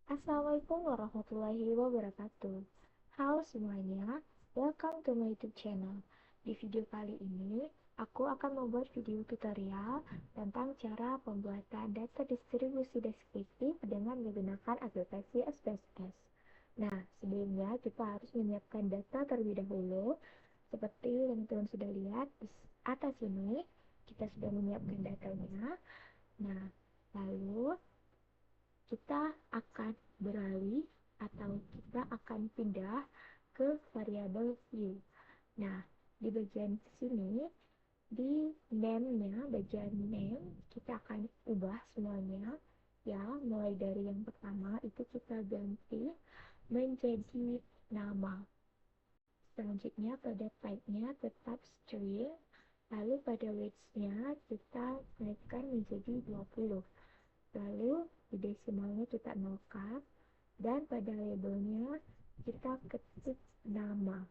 Assalamualaikum warahmatullahi wabarakatuh. Halo semuanya, welcome to my YouTube channel. Di video kali ini, aku akan membuat video tutorial tentang cara pembuatan data distribusi deskriptif dengan menggunakan aplikasi SPSS. Nah, sebelumnya kita harus menyiapkan data terlebih dahulu. Seperti yang teman sudah lihat di atas ini, kita sudah menyiapkan datanya. Nah, lalu kita akan beralih atau kita akan pindah ke variabel view. Nah, di bagian sini, di name-nya, bagian name, kita akan ubah semuanya. Ya, mulai dari yang pertama itu kita ganti menjadi nama. Selanjutnya pada type-nya tetap string, lalu pada weights-nya kita naikkan menjadi 20. Lalu di desimalnya kita nolkan dan pada labelnya kita ketik nama.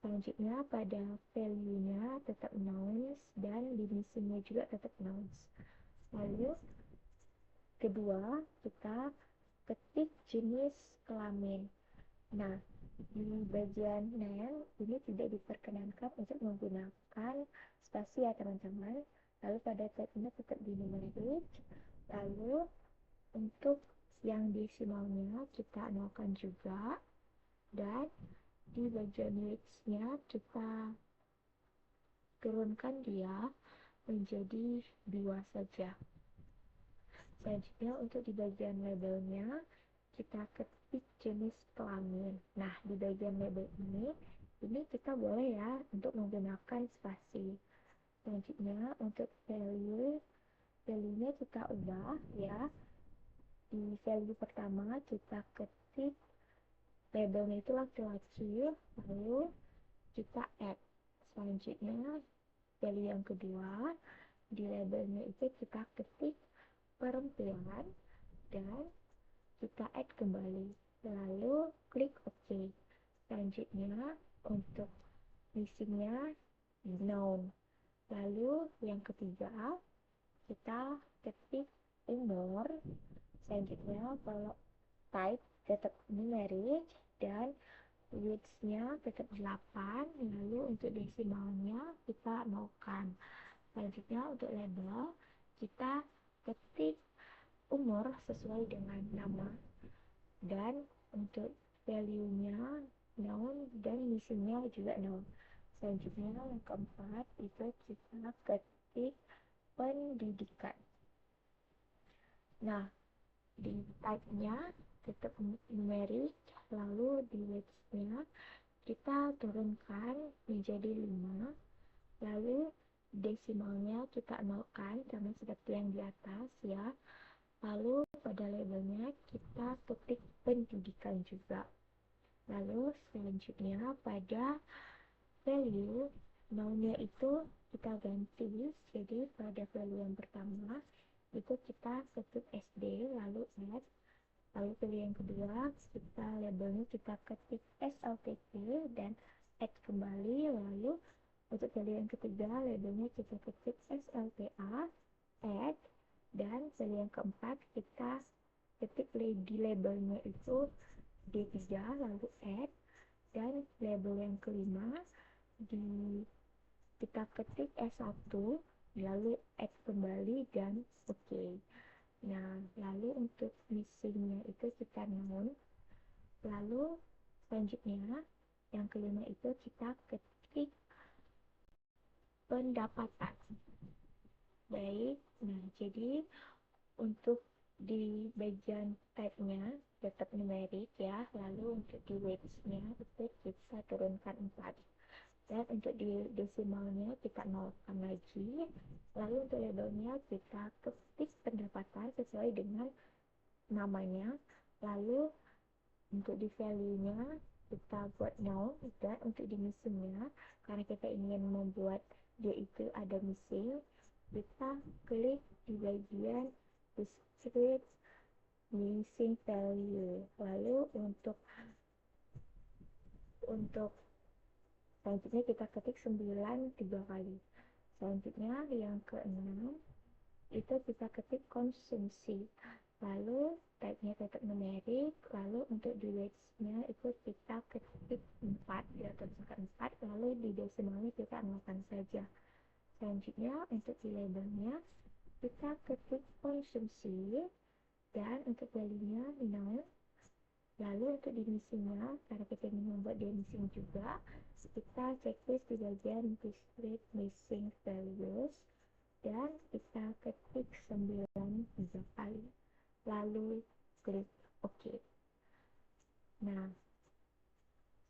Selanjutnya pada value-nya tetap nouns dan di missing-nya juga tetap nouns. Lalu kedua kita ketik jenis kelamin. Nah, di bagian name ini tidak diperkenankan untuk menggunakan spasi ya teman-teman. Lalu pada tag-nya tetap di numerik. Lalu untuk yang desimalnya kita nolkan juga, dan di bagian width-nya kita turunkan dia menjadi 2 saja. Selanjutnya untuk di bagian labelnya kita ketik jenis kelamin. Nah, di bagian label ini kita boleh ya untuk menggunakan spasi. Selanjutnya untuk value-nya kita ubah ya. Di value pertama kita ketik labelnya itu laki-laki, lalu kita add. Selanjutnya value yang kedua, di labelnya itu kita ketik perempuan dan kita add kembali, lalu klik OK. Selanjutnya untuk missingnya noun. Lalu yang ketiga kita ketik umur. Selanjutnya kalau type tetap numerik dan width-nya tetap 8, lalu untuk desimalnya kita nolkan. Selanjutnya untuk label kita ketik umur sesuai dengan nama dan untuk value-nya noun dan missing-nya juga noun. Selanjutnya yang keempat itu kita ketik pendidikan. Nah, di type-nya tetap numerik, lalu di weights-nya kita turunkan menjadi 5, lalu desimalnya kita nolkan sama seperti yang di atas ya. Lalu pada labelnya kita ketik pendidikan juga. Lalu selanjutnya pada value noun-nya itu kita ganti, jadi pada value yang pertama itu kita ketik SD lalu add. Lalu pilih yang kedua, kita labelnya kita ketik SLTP dan add kembali. Lalu untuk value yang ketiga, labelnya kita ketik SLTA, add. Dan value yang keempat, kita ketik di labelnya itu D3, lalu add. Dan label yang kelima, kita ketik S1, lalu add kembali dan OK. Nah, lalu untuk missingnya itu kita noun. Lalu selanjutnya yang kelima itu kita ketik pendapatan. Baik, nah jadi untuk di bagian type-nya tetap numerik ya. Lalu untuk di weights-nya itu kita turunkan 4. Dan untuk di desimalnya kita nolkan lagi. Lalu untuk labelnya kita ketik pendapatan sesuai dengan namanya. Lalu untuk di value-nya kita buat noun, dan untuk di missing-nya karena kita ingin membuat dia itu ada missing, kita klik di bagian discrete missing value. Lalu untuk selanjutnya kita ketik 9 3 kali. Selanjutnya yang keenam itu kita ketik konsumsi. Lalu type-nya tetap numerik, lalu untuk duration-nya itu kita ketik 4 ya, tersangka 4, lalu di desimalnya kita nolkan saja. Selanjutnya untuk di labelnya kita ketik konsumsi, dan untuk value-nya noun. Lalu untuk di missing-nya, karena kita ingin membuat dia missing juga, kita checklist di bagian display missing values, dan kita ketik 9 3 kali, lalu klik OK. Nah,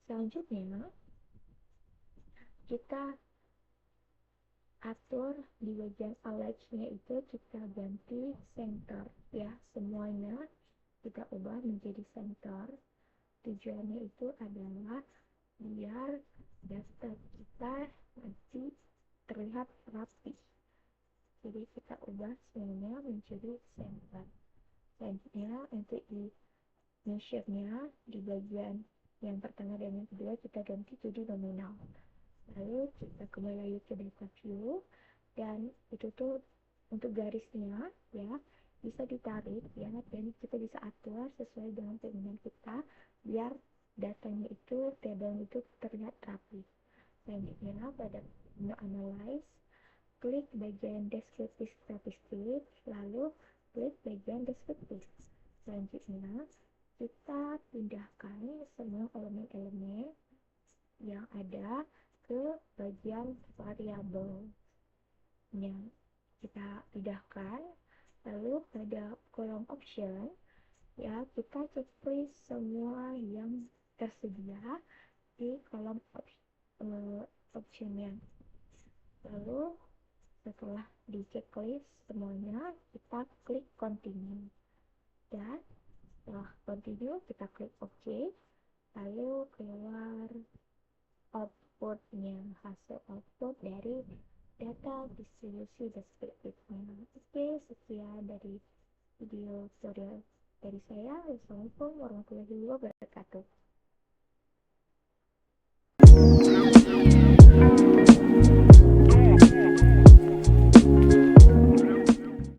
selanjutnya kita atur di bagian align-nya itu kita ganti center ya, semuanya kita ubah menjadi center. Tujuannya itu adalah biar daftar kita nanti terlihat rapi. Jadi kita ubah semuanya menjadi center. Selanjutnya untuk di measure-nya di bagian yang pertama dan yang kedua kita ganti jadi nominal. Lalu kita kembali lagi ke data view, dan itu tuh untuk garisnya ya bisa ditarik ya, dan kita bisa atur sesuai dengan keinginan kita biar datanya itu, tabel itu terlihat rapi. Selanjutnya pada menu analyze, klik bagian deskriptif statistik, lalu klik bagian deskriptif. Selanjutnya kita pindahkan semua elemen-elemen yang ada ke bagian variabelnya, kita pindahkan. Lalu pada kolom option ya, kita checklist semua yang tersedia di kolom optionnya. Lalu setelah di checklist semuanya, kita klik continue, dan setelah continue kita klik OK. Lalu keluar outputnya, hasil output dari data distribusi deskriptifnya. Oke, sekian dari video tutorial dari saya. Wassalamualaikum warahmatullahi wabarakatuh.